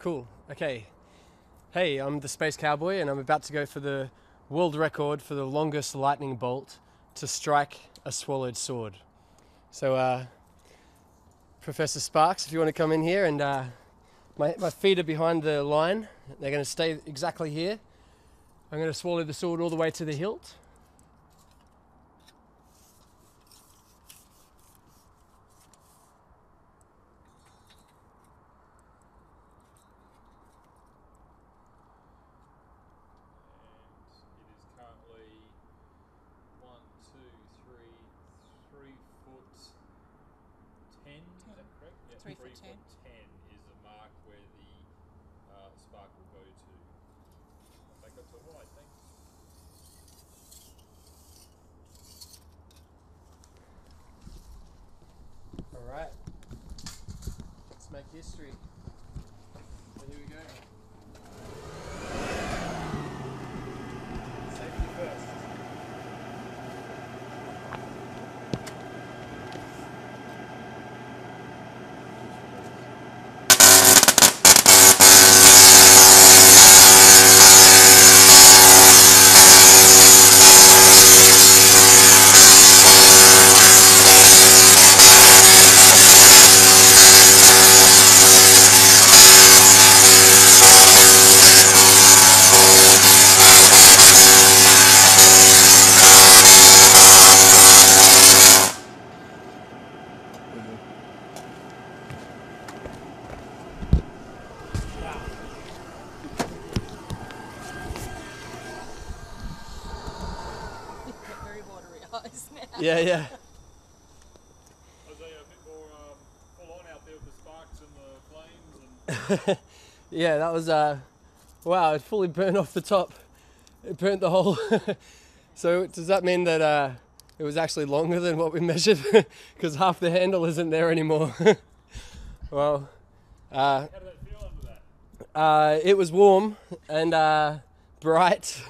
Cool. Okay. Hey, I'm the Space Cowboy and I'm about to go for the world record for the longest lightning bolt to strike a swallowed sword. So, Professor Sparks, if you want to come in here, and my feet are behind the line. They're going to stay exactly here. I'm going to swallow the sword all the way to the hilt. Three foot 10 is the mark where the spark will go to. Back up to the right, thanks. All right. Let's make history. So here we go. Safety first. Very watery eyes now. Yeah. I was a bit more full on out there with the sparks and the flames. And Yeah, that was, wow, it fully burned off the top. It burnt the whole. So does that mean that it was actually longer than what we measured? Because half the handle isn't there anymore. Well, how did that feel under that? it was warm and bright.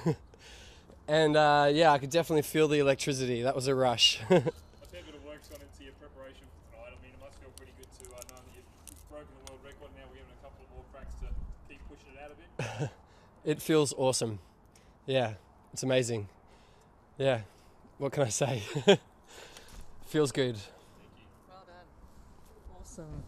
And yeah, I could definitely feel the electricity. That was a rush. A fair bit of work's gone into your preparation for tonight. I mean, it must feel pretty good to know that you've broken the world record. Now we're giving a couple more cracks to keep pushing it out a bit. It feels awesome. Yeah, it's amazing. Yeah, what can I say? Feels good. Thank you. Well done. Awesome.